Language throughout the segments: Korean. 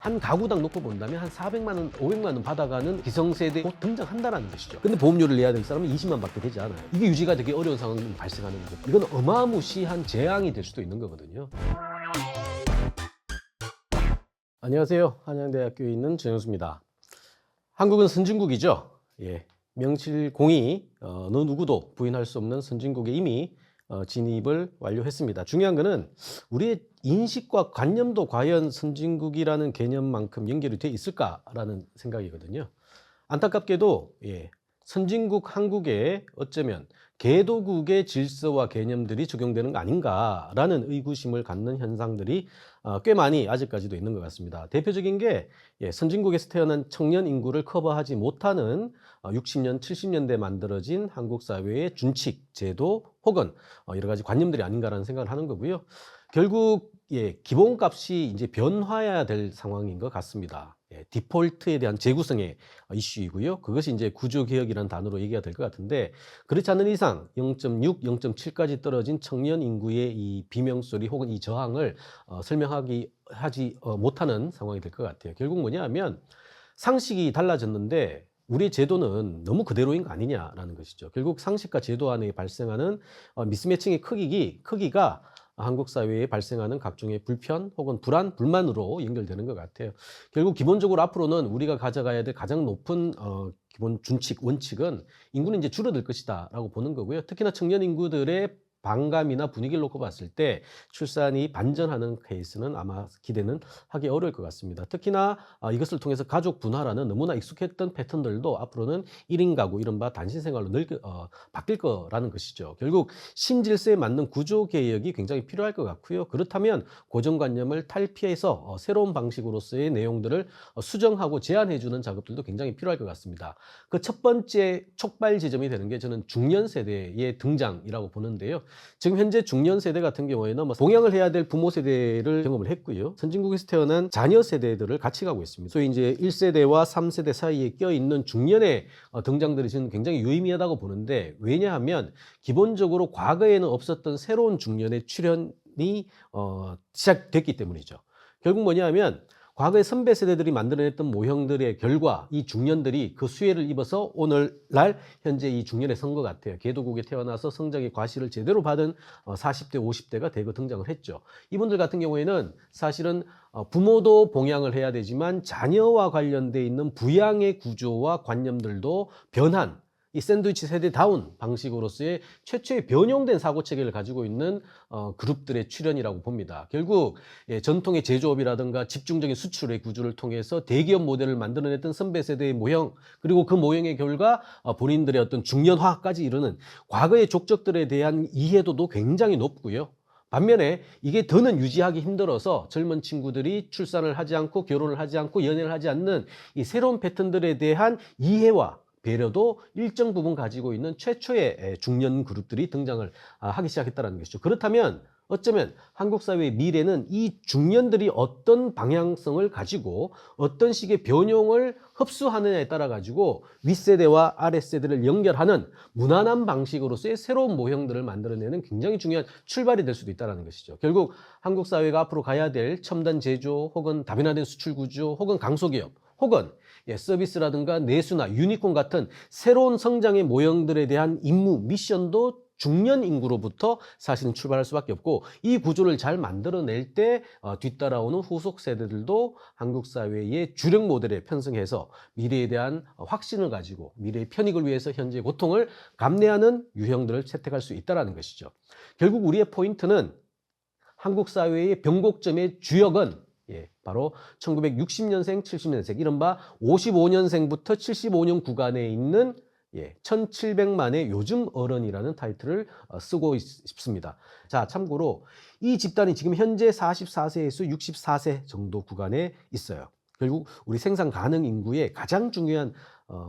한 가구당 놓고 본다면 한 400만 원, 500만 원 받아가는 기성세대 곧 등장한다는 것이죠. 근데 보험료를 내야 될 사람은 20만 밖에 되지 않아요. 이게 유지가 되게 어려운 상황이 발생하는 거죠. 이건 어마무시한 재앙이 될 수도 있는 거거든요. 안녕하세요. 한양대학교에 있는 정영수입니다. 한국은 선진국이죠. 예. 명실공히 어느 누구도 부인할 수 없는 선진국에 이미 진입을 완료했습니다. 중요한 거는 우리의 인식과 관념도 과연 선진국이라는 개념만큼 연결이 돼 있을까라는 생각이거든요. 안타깝게도 선진국 한국에 어쩌면 개도국의 질서와 개념들이 적용되는 거 아닌가라는 의구심을 갖는 현상들이 꽤 많이 아직까지도 있는 것 같습니다. 대표적인 게 선진국에서 태어난 청년 인구를 커버하지 못하는 60년, 70년대 만들어진 한국 사회의 준칙, 제도 혹은 여러 가지 관념들이 아닌가라는 생각을 하는 거고요. 결국 기본값이 이제 변화해야 될 상황인 것 같습니다. 디폴트에 대한 재구성의 이슈이고요. 그것이 이제 구조개혁이라는 단어로 얘기가 될 것 같은데, 그렇지 않은 이상 0.6, 0.7까지 떨어진 청년 인구의 이 비명소리 혹은 이 저항을 하지 못하는 상황이 될 것 같아요. 결국 뭐냐면 상식이 달라졌는데 우리의 제도는 너무 그대로인 거 아니냐라는 것이죠. 결국 상식과 제도 안에 발생하는 미스매칭의 크기가 한국 사회에 발생하는 각종의 불편 혹은 불안, 불만으로 연결되는 것 같아요. 결국 기본적으로 앞으로는 우리가 가져가야 될 가장 높은 기본 준칙, 원칙은 인구는 이제 줄어들 것이다라고 보는 거고요. 특히나 청년 인구들의 반감이나 분위기를 놓고 봤을 때 출산이 반전하는 케이스는 아마 기대는 하기 어려울 것 같습니다. 특히나 이것을 통해서 가족 분화라는 너무나 익숙했던 패턴들도 앞으로는 1인 가구, 이른바 단신 생활로 바뀔 거라는 것이죠. 결국 신질서에 맞는 구조 개혁이 굉장히 필요할 것 같고요. 그렇다면 고정관념을 탈피해서 새로운 방식으로서의 내용들을 수정하고 제안해주는 작업들도 굉장히 필요할 것 같습니다. 그 첫 번째 촉발 지점이 되는 게 저는 중년 세대의 등장이라고 보는데요. 지금 현재 중년 세대 같은 경우에는 봉양을 해야 될 부모 세대를 경험을 했고요. 선진국에서 태어난 자녀 세대들을 같이 가고 있습니다. 소위 이제 1세대와 3세대 사이에 껴있는 중년의 등장들이 저는 굉장히 유의미하다고 보는데, 왜냐하면 기본적으로 과거에는 없었던 새로운 중년의 출현이 시작됐기 때문이죠. 결국 뭐냐면 과거의 선배 세대들이 만들어냈던 모형들의 결과 이 중년들이 그 수혜를 입어서 오늘날 현재 이 중년에 선 것 같아요. 개도국에 태어나서 성장의 과실을 제대로 받은 40대, 50대가 대거 등장을 했죠. 이분들 같은 경우에는 사실은 부모도 봉양을 해야 되지만 자녀와 관련돼 있는 부양의 구조와 관념들도 변한 이 샌드위치 세대다운 방식으로서의 최초의 변형된 사고체계를 가지고 있는 그룹들의 출현이라고 봅니다. 결국 전통의 제조업이라든가 집중적인 수출의 구조를 통해서 대기업 모델을 만들어냈던 선배 세대의 모형, 그리고 그 모형의 결과 본인들의 어떤 중년화까지 이르는 과거의 족적들에 대한 이해도도 굉장히 높고요. 반면에 이게 더는 유지하기 힘들어서 젊은 친구들이 출산을 하지 않고 결혼을 하지 않고 연애를 하지 않는 이 새로운 패턴들에 대한 이해와 배려도 일정 부분 가지고 있는 최초의 중년 그룹들이 등장을 하기 시작했다는 것이죠. 그렇다면 어쩌면 한국 사회의 미래는 이 중년들이 어떤 방향성을 가지고 어떤 식의 변형을 흡수하느냐에 따라 가지고 윗세대와 아랫세대를 연결하는 무난한 방식으로서의 새로운 모형들을 만들어내는 굉장히 중요한 출발이 될 수도 있다는 것이죠. 결국 한국 사회가 앞으로 가야 될 첨단 제조 혹은 다변화된 수출 구조 혹은 강소기업 혹은 서비스라든가 내수나 유니콘 같은 새로운 성장의 모형들에 대한 임무, 미션도 중년 인구로부터 사실은 출발할 수밖에 없고, 이 구조를 잘 만들어낼 때 뒤따라오는 후속 세대들도 한국 사회의 주력 모델에 편승해서 미래에 대한 확신을 가지고 미래의 편익을 위해서 현재의 고통을 감내하는 유형들을 채택할 수 있다는 것이죠. 결국 우리의 포인트는 한국 사회의 변곡점의 주역은 바로 1960년생, 70년생, 이른바 55년생부터 75년 구간에 있는 1700만의 요즘 어른이라는 타이틀을 쓰고 싶습니다. 자, 참고로 이 집단이 지금 현재 44세에서 64세 정도 구간에 있어요. 결국 우리 생산 가능 인구의 가장 중요한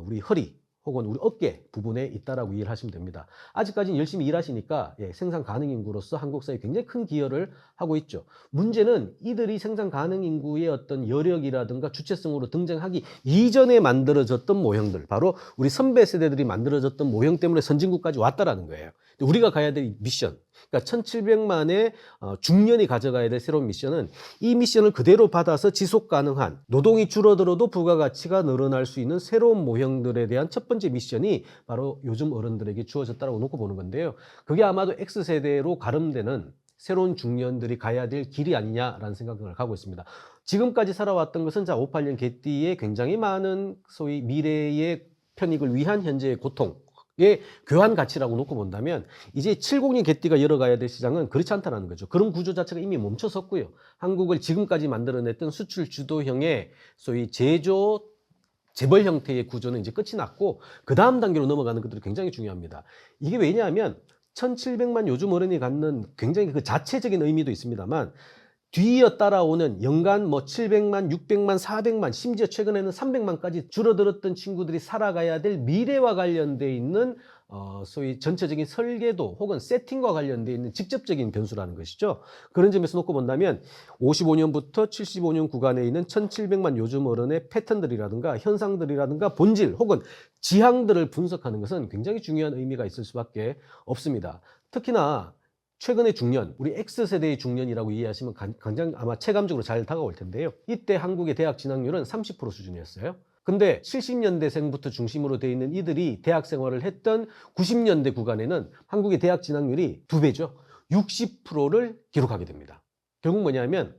우리 허리 혹은 우리 어깨 부분에 있다라고 이해를 하시면 됩니다. 아직까지는 열심히 일하시니까 생산 가능 인구로서 한국 사회에 굉장히 큰 기여를 하고 있죠. 문제는 이들이 생산 가능 인구의 어떤 여력이라든가 주체성으로 등장하기 이전에 만들어졌던 모형들, 바로 우리 선배 세대들이 만들어졌던 모형 때문에 선진국까지 왔다라는 거예요. 우리가 가야 될 미션, 그러니까 1,700만의 중년이 가져가야 될 새로운 미션은 이 미션을 그대로 받아서 지속 가능한 노동이 줄어들어도 부가가치가 늘어날 수 있는 새로운 모형들에 대한 첫 번째 미션이 바로 요즘 어른들에게 주어졌다고 놓고 보는 건데요. 그게 아마도 X세대로 가름되는 새로운 중년들이 가야 될 길이 아니냐라는 생각을 하고 있습니다. 지금까지 살아왔던 것은 58년 개띠의 굉장히 많은 소위 미래의 편익을 위한 현재의 고통의 교환 가치라고 놓고 본다면 이제 70년 개띠가 열어가야 될 시장은 그렇지 않다는 거죠. 그런 구조 자체가 이미 멈춰섰고요. 한국을 지금까지 만들어냈던 수출 주도형의 소위 제조 재벌 형태의 구조는 이제 끝이 났고 그 다음 단계로 넘어가는 것들이 굉장히 중요합니다. 이게 왜냐하면 1,700만 요즘 어른이 갖는 굉장히 그 자체적인 의미도 있습니다만 뒤이어 따라오는 연간 뭐 700만, 600만, 400만, 심지어 최근에는 300만까지 줄어들었던 친구들이 살아가야 될 미래와 관련돼 있는 소위 전체적인 설계도 혹은 세팅과 관련돼 있는 직접적인 변수라는 것이죠. 그런 점에서 놓고 본다면 55년부터 75년 구간에 있는 1,700만 요즘 어른의 패턴들이라든가 현상들이라든가 본질 혹은 지향들을 분석하는 것은 굉장히 중요한 의미가 있을 수밖에 없습니다. 특히나 최근의 중년, 우리 X세대의 중년이라고 이해하시면 굉장히 아마 체감적으로 잘 다가올 텐데요. 이때 한국의 대학 진학률은 30% 수준이었어요. 근데 70년대생부터 중심으로 되어 있는 이들이 대학 생활을 했던 90년대 구간에는 한국의 대학 진학률이 2배죠. 60%를 기록하게 됩니다. 결국 뭐냐면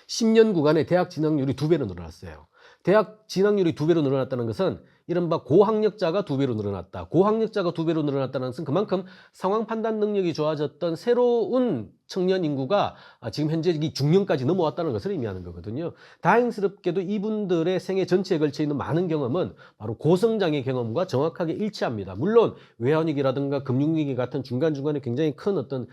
10년 구간에 대학 진학률이 2배로 늘어났어요. 대학 진학률이 2배로 늘어났다는 것은 이른바 고학력자가 2배로 늘어났다. 고학력자가 2배로 늘어났다는 것은 그만큼 상황 판단 능력이 좋아졌던 새로운 청년 인구가 지금 현재 이 중년까지 넘어왔다는 것을 의미하는 거거든요. 다행스럽게도 이분들의 생애 전체에 걸쳐 있는 많은 경험은 바로 고성장의 경험과 정확하게 일치합니다. 물론 외환위기라든가 금융위기 같은 중간중간에 굉장히 큰 어떤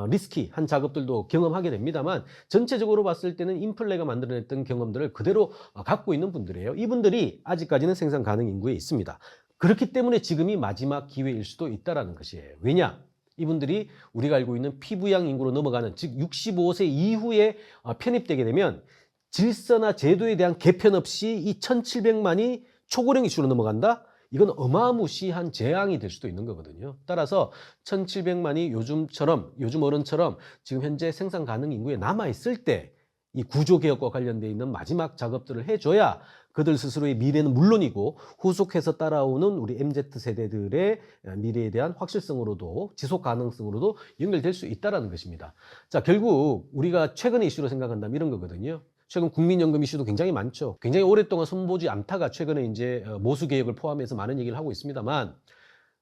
리스키한 작업들도 경험하게 됩니다만 전체적으로 봤을 때는 인플레가 만들어냈던 경험들을 그대로 갖고 있는 분들이에요. 이분들이 아직까지는 생산 가능 인구에 있습니다. 그렇기 때문에 지금이 마지막 기회일 수도 있다는 것이에요. 왜냐? 이분들이 우리가 알고 있는 피부양 인구로 넘어가는 즉 65세 이후에 편입되게 되면 질서나 제도에 대한 개편 없이 이 1,700만이 초고령 이슈로 넘어간다? 이건 어마무시한 재앙이 될 수도 있는 거거든요. 따라서 1,700만이 요즘 어른처럼 지금 현재 생산 가능 인구에 남아있을 때 이 구조개혁과 관련되어 있는 마지막 작업들을 해줘야 그들 스스로의 미래는 물론이고 후속해서 따라오는 우리 MZ세대들의 미래에 대한 확실성으로도 지속 가능성으로도 연결될 수 있다는 것입니다. 자, 결국 우리가 최근의 이슈로 생각한다면 이런 거거든요. 최근 국민연금 이슈도 굉장히 많죠. 굉장히 오랫동안 손보지 않다가 최근에 이제 모수개혁을 포함해서 많은 얘기를 하고 있습니다만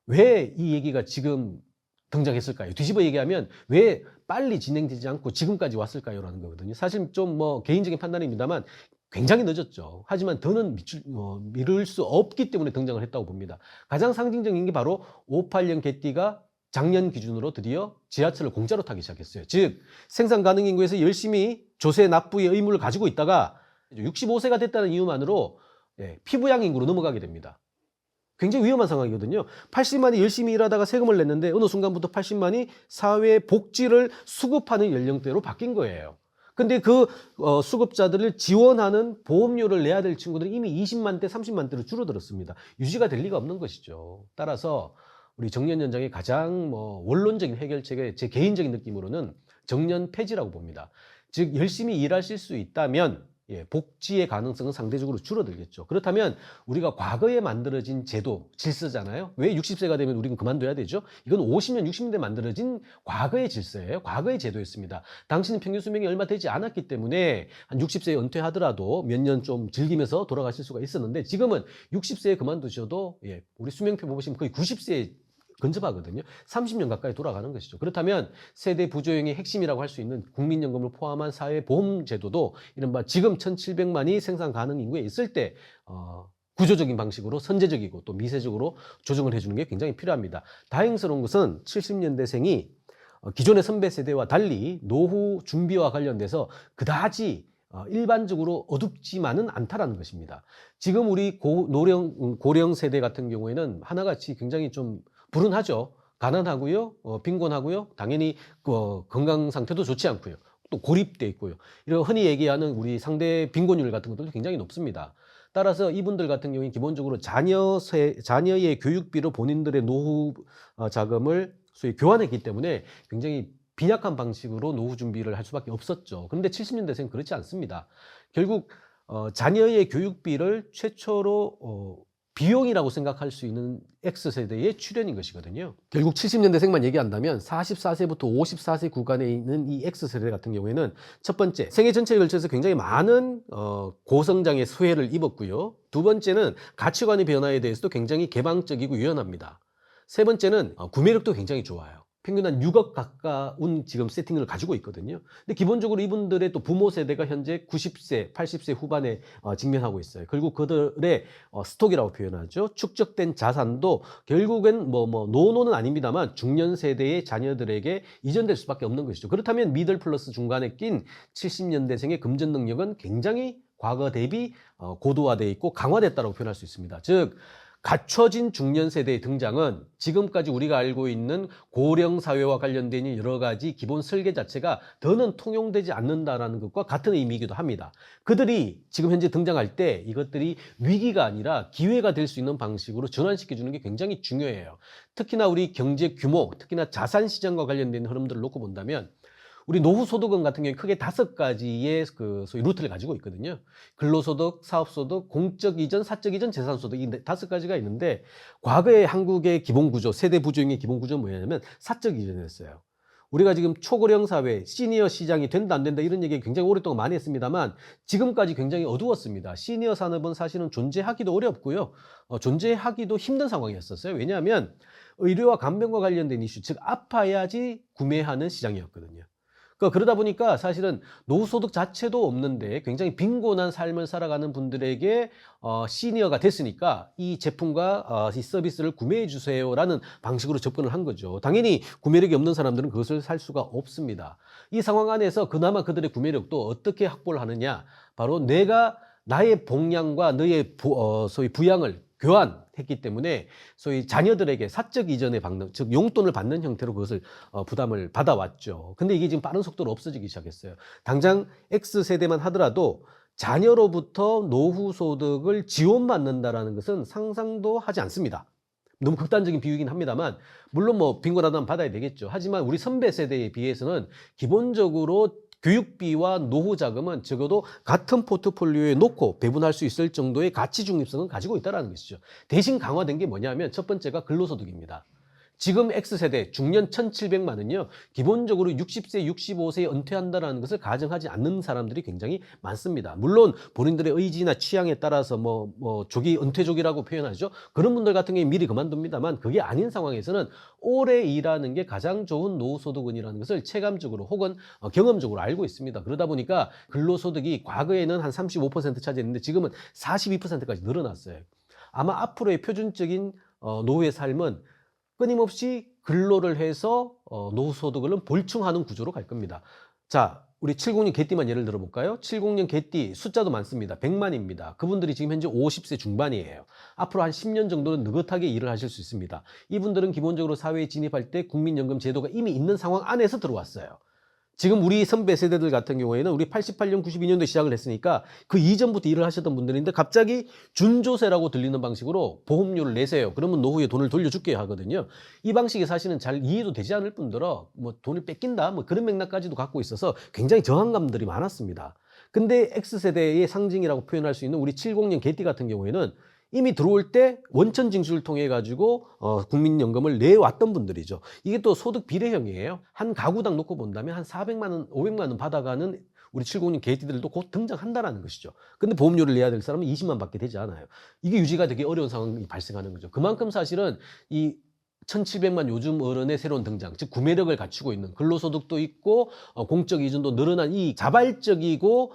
왜 이 얘기가 지금 등장했을까요? 뒤집어 얘기하면 왜 빨리 진행되지 않고 지금까지 왔을까요? 라는 거거든요. 사실 좀 뭐 개인적인 판단입니다만 굉장히 늦었죠. 하지만 더는 미룰 수 없기 때문에 등장을 했다고 봅니다. 가장 상징적인 게 바로 58년 개띠가 작년 기준으로 드디어 지하철을 공짜로 타기 시작했어요. 즉 생산 가능 인구에서 열심히 조세 납부의 의무를 가지고 있다가 65세가 됐다는 이유만으로 피부양 인구로 넘어가게 됩니다. 굉장히 위험한 상황이거든요. 80만이 열심히 일하다가 세금을 냈는데 어느 순간부터 80만이 사회 복지를 수급하는 연령대로 바뀐 거예요. 근데 그 수급자들을 지원하는 보험료를 내야 될 친구들이 이미 20만 대, 30만 대로 줄어들었습니다. 유지가 될 리가 없는 것이죠. 따라서 우리 정년 연장의 가장 원론적인 해결책의 제 개인적인 느낌으로는 정년 폐지라고 봅니다. 즉 열심히 일하실 수 있다면 복지의 가능성은 상대적으로 줄어들겠죠. 그렇다면 우리가 과거에 만들어진 제도, 질서잖아요. 왜 60세가 되면 우리는 그만둬야 되죠? 이건 50년, 60년대 만들어진 과거의 질서예요. 과거의 제도였습니다. 당신은 평균 수명이 얼마 되지 않았기 때문에 한 60세에 은퇴하더라도 몇 년 좀 즐기면서 돌아가실 수가 있었는데 지금은 60세에 그만두셔도 우리 수명표 보시면 거의 90세에 근접하거든요. 30년 가까이 돌아가는 것이죠. 그렇다면 세대 부조형의 핵심이라고 할 수 있는 국민연금을 포함한 사회보험제도도 이른바 지금 1,700만이 생산 가능 인구에 있을 때 구조적인 방식으로 선제적이고 또 미세적으로 조정을 해주는 게 굉장히 필요합니다. 다행스러운 것은 70년대생이 기존의 선배 세대와 달리 노후 준비와 관련돼서 그다지 일반적으로 어둡지만은 않다라는 것입니다. 지금 우리 고령 세대 같은 경우에는 하나같이 굉장히 좀 불운하죠. 가난하고요, 빈곤하고요, 당연히 건강 상태도 좋지 않고요, 또 고립돼 있고요. 이런 흔히 얘기하는 우리 상대 빈곤율 같은 것들도 굉장히 높습니다. 따라서 이분들 같은 경우에 기본적으로 자녀의 교육비로 본인들의 노후 자금을 소위 교환했기 때문에 굉장히 빈약한 방식으로 노후 준비를 할 수밖에 없었죠. 그런데 70년대생은 그렇지 않습니다. 결국 자녀의 교육비를 최초로 비용이라고 생각할 수 있는 X세대의 출현인 것이거든요. 결국 70년대생만 얘기한다면 44세부터 54세 구간에 있는 이 X세대 같은 경우에는 첫 번째, 생애 전체에 걸쳐서 굉장히 많은 고성장의 수혜를 입었고요. 두 번째는 가치관의 변화에 대해서도 굉장히 개방적이고 유연합니다. 세 번째는 구매력도 굉장히 좋아요. 평균 한 6억 가까운 지금 세팅을 가지고 있거든요. 근데 기본적으로 이분들의 또 부모 세대가 현재 90세, 80세 후반에 직면하고 있어요. 결국 그들의 스톡이라고 표현하죠. 축적된 자산도 결국엔 노노는 아닙니다만 중년 세대의 자녀들에게 이전될 수밖에 없는 것이죠. 그렇다면 미들 플러스 중간에 낀 70년대생의 금전 능력은 굉장히 과거 대비 고도화되어 있고 강화됐다고 표현할 수 있습니다. 즉 갖춰진 중년 세대의 등장은 지금까지 우리가 알고 있는 고령 사회와 관련된 여러 가지 기본 설계 자체가 더는 통용되지 않는다라는 것과 같은 의미이기도 합니다. 그들이 지금 현재 등장할 때 이것들이 위기가 아니라 기회가 될 수 있는 방식으로 전환시켜주는 게 굉장히 중요해요. 특히나 우리 경제 규모, 특히나 자산 시장과 관련된 흐름들을 놓고 본다면 우리 노후소득은 같은 경우에 크게 5가지의 소위 루트를 가지고 있거든요. 근로소득, 사업소득, 공적 이전, 사적 이전, 재산소득 이 5가지가 있는데 과거의 한국의 기본구조, 세대 부조형의 기본구조는 뭐냐면 사적 이전이었어요. 우리가 지금 초고령 사회, 시니어 시장이 된다 안 된다 이런 얘기 굉장히 오랫동안 많이 했습니다만 지금까지 굉장히 어두웠습니다. 시니어 산업은 사실은 존재하기도 어렵고요. 존재하기도 힘든 상황이었었어요. 왜냐하면 의료와 간병과 관련된 이슈, 즉 아파야지 구매하는 시장이었거든요. 그러다 보니까 사실은 노후소득 자체도 없는데 굉장히 빈곤한 삶을 살아가는 분들에게 시니어가 됐으니까 이 제품과 이 서비스를 구매해 주세요라는 방식으로 접근을 한 거죠. 당연히 구매력이 없는 사람들은 그것을 살 수가 없습니다. 이 상황 안에서 그나마 그들의 구매력도 어떻게 확보를 하느냐, 바로 내가 나의 복량과 너의 소위 부양을 교환했기 때문에 소위 자녀들에게 사적 이전의 방법, 즉 용돈을 받는 형태로 그것을 부담을 받아왔죠. 근데 이게 지금 빠른 속도로 없어지기 시작했어요. 당장 X세대만 하더라도 자녀로부터 노후 소득을 지원받는다라는 것은 상상도 하지 않습니다. 너무 극단적인 비유이긴 합니다만 물론 빈곤하다면 받아야 되겠죠. 하지만 우리 선배 세대에 비해서는 기본적으로 교육비와 노후 자금은 적어도 같은 포트폴리오에 놓고 배분할 수 있을 정도의 가치 중립성을 가지고 있다는 것이죠. 대신 강화된 게 뭐냐면 첫 번째가 근로소득입니다. 지금 X세대 중년 1,700만 원은요. 기본적으로 60세, 65세에 은퇴한다는 것을 가정하지 않는 사람들이 굉장히 많습니다. 물론 본인들의 의지나 취향에 따라서 조기 은퇴족이라고 표현하죠. 그런 분들 같은 경우에 미리 그만둡니다만 그게 아닌 상황에서는 오래 일하는 게 가장 좋은 노후소득원이라는 것을 체감적으로 혹은 경험적으로 알고 있습니다. 그러다 보니까 근로소득이 과거에는 한 35% 차지했는데 지금은 42%까지 늘어났어요. 아마 앞으로의 표준적인 노후의 삶은 끊임없이 근로를 해서 노후소득을 볼충하는 구조로 갈 겁니다. 자, 우리 70년 개띠만 예를 들어볼까요? 70년 개띠 숫자도 많습니다. 100만입니다. 그분들이 지금 현재 50세 중반이에요. 앞으로 한 10년 정도는 느긋하게 일을 하실 수 있습니다. 이분들은 기본적으로 사회에 진입할 때 국민연금 제도가 이미 있는 상황 안에서 들어왔어요. 지금 우리 선배 세대들 같은 경우에는 우리 88년, 92년도에 시작을 했으니까 그 이전부터 일을 하셨던 분들인데 갑자기 준조세라고 들리는 방식으로 보험료를 내세요. 그러면 노후에 돈을 돌려줄게 하거든요. 이 방식이 사실은 잘 이해도 되지 않을 뿐더러 돈을 뺏긴다 그런 맥락까지도 갖고 있어서 굉장히 저항감들이 많았습니다. 근데 X세대의 상징이라고 표현할 수 있는 우리 70년 개띠 같은 경우에는 이미 들어올 때 원천 징수를 통해 가지고 국민연금을 내왔던 분들이죠. 이게 또 소득 비례형이에요. 한 가구당 놓고 본다면 한 400만 원, 500만 원 받아가는 우리 70년 개띠들도 곧 등장한다는 것이죠. 근데 보험료를 내야 될 사람은 20만 밖에 되지 않아요. 이게 유지가 되게 어려운 상황이 발생하는 거죠. 그만큼 사실은 이 1,700만 요즘 어른의 새로운 등장, 즉 구매력을 갖추고 있는 근로소득도 있고 공적 이전도 늘어난 이 자발적이고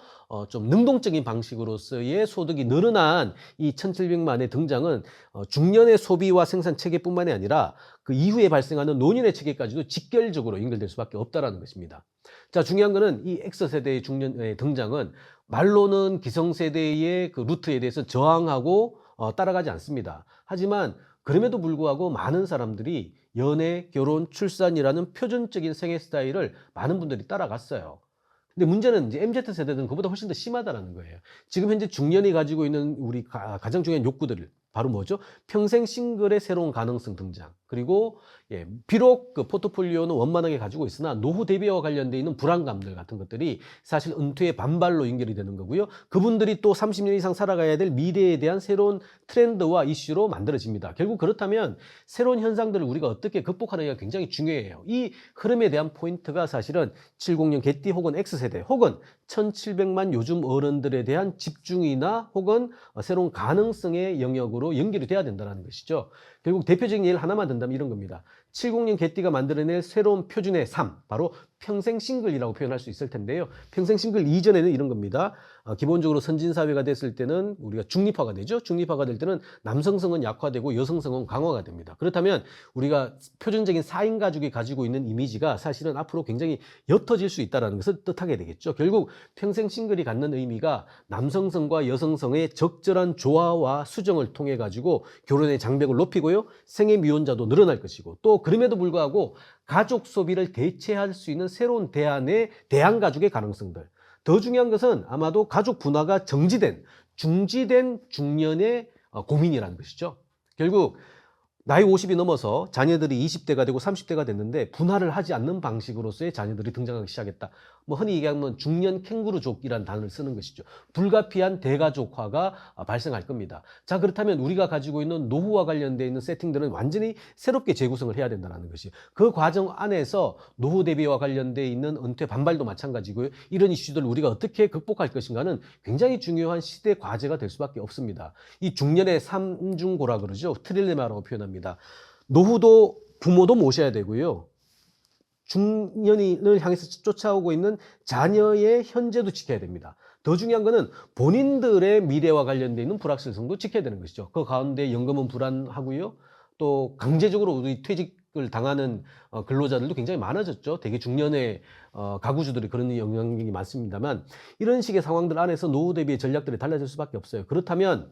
좀 능동적인 방식으로서의 소득이 늘어난 이 1,700만의 등장은 중년의 소비와 생산 체계뿐만이 아니라 그 이후에 발생하는 노년의 체계까지도 직결적으로 연결될 수밖에 없다는 것입니다. 자, 중요한 거는 이 X세대의 중년의 등장은 말로는 기성세대의 그 루트에 대해서 저항하고 따라가지 않습니다. 하지만 그럼에도 불구하고 많은 사람들이 연애, 결혼, 출산이라는 표준적인 생애 스타일을 많은 분들이 따라갔어요. 근데 문제는 이제 MZ세대들은 그보다 훨씬 더 심하다는 거예요. 지금 현재 중년이 가지고 있는 우리 가장 중요한 욕구들을 바로 뭐죠? 평생 싱글의 새로운 가능성 등장. 그리고 비록 그 포트폴리오는 원만하게 가지고 있으나 노후 대비와 관련돼 있는 불안감들 같은 것들이 사실 은퇴의 반발로 연결이 되는 거고요. 그분들이 또 30년 이상 살아가야 될 미래에 대한 새로운 트렌드와 이슈로 만들어집니다. 결국 그렇다면 새로운 현상들을 우리가 어떻게 극복하느냐가 굉장히 중요해요. 이 흐름에 대한 포인트가 사실은 70년 개띠 혹은 X세대 혹은 1700만 요즘 어른들에 대한 집중이나 혹은 새로운 가능성의 영역으로 연결이 돼야 된다는 것이죠. 결국 대표적인 예를 하나만 든다면 이런 겁니다. 70년 개띠가 만들어낼 새로운 표준의 삶, 바로 평생 싱글이라고 표현할 수 있을 텐데요. 평생 싱글 이전에는 이런 겁니다. 기본적으로 선진사회가 됐을 때는 우리가 중립화가 되죠. 중립화가 될 때는 남성성은 약화되고 여성성은 강화가 됩니다. 그렇다면 우리가 표준적인 4인 가족이 가지고 있는 이미지가 사실은 앞으로 굉장히 옅어질 수 있다는 것을 뜻하게 되겠죠. 결국 평생 싱글이 갖는 의미가 남성성과 여성성의 적절한 조화와 수정을 통해 가지고 결혼의 장벽을 높이고요. 생애 미혼자도 늘어날 것이고 또 그럼에도 불구하고 가족 소비를 대체할 수 있는 새로운 대안 가족의 가능성들. 더 중요한 것은 아마도 가족 분화가 중지된 중년의 고민이라는 것이죠. 결국 나이 50이 넘어서 자녀들이 20대가 되고 30대가 됐는데 분할을 하지 않는 방식으로서의 자녀들이 등장하기 시작했다. 흔히 얘기하면 중년 캥거루족이라는 단어를 쓰는 것이죠. 불가피한 대가족화가 발생할 겁니다. 자, 그렇다면 우리가 가지고 있는 노후와 관련되어 있는 세팅들은 완전히 새롭게 재구성을 해야 된다는 것이. 그 과정 안에서 노후 대비와 관련되어 있는 은퇴 반발도 마찬가지고요. 이런 이슈들을 우리가 어떻게 극복할 것인가는 굉장히 중요한 시대 과제가 될 수밖에 없습니다. 이 중년의 삼중고라 그러죠. 트릴레마라고 표현합니다. 노후도 부모도 모셔야 되고요. 중년을 향해서 쫓아오고 있는 자녀의 현재도 지켜야 됩니다. 더 중요한 것은 본인들의 미래와 관련되어 있는 불확실성도 지켜야 되는 것이죠. 그 가운데 연금은 불안하고요. 또 강제적으로 우리 퇴직을 당하는 근로자들도 굉장히 많아졌죠. 대개 중년의 가구주들이 그런 영향력이 많습니다만 이런 식의 상황들 안에서 노후 대비의 전략들이 달라질 수밖에 없어요. 그렇다면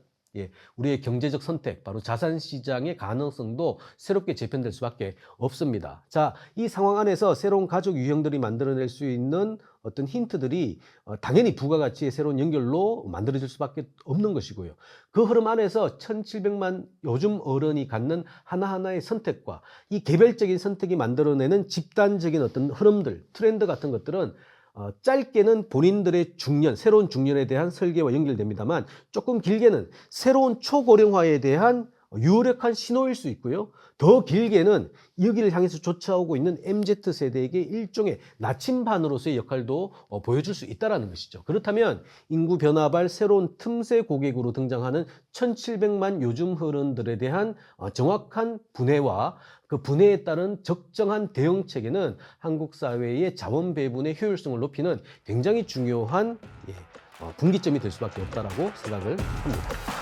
우리의 경제적 선택, 바로 자산시장의 가능성도 새롭게 재편될 수밖에 없습니다. 자, 이 상황 안에서 새로운 가족 유형들이 만들어낼 수 있는 어떤 힌트들이 당연히 부가가치의 새로운 연결로 만들어질 수밖에 없는 것이고요. 그 흐름 안에서 1700만 요즘 어른이 갖는 하나하나의 선택과 이 개별적인 선택이 만들어내는 집단적인 어떤 흐름들, 트렌드 같은 것들은 짧게는 본인들의 중년, 새로운 중년에 대한 설계와 연결됩니다만 조금 길게는 새로운 초고령화에 대한 유력한 신호일 수 있고요. 더 길게는 여기를 향해서 쫓아오고 있는 MZ세대에게 일종의 나침반으로서의 역할도 보여줄 수 있다는 것이죠. 그렇다면 인구 변화발 새로운 틈새 고객으로 등장하는 1700만 요즘 어른들에 대한 정확한 분해와 그 분해에 따른 적정한 대응 체계는 한국 사회의 자원 배분의 효율성을 높이는 굉장히 중요한 분기점이 될 수밖에 없다라고 생각을 합니다.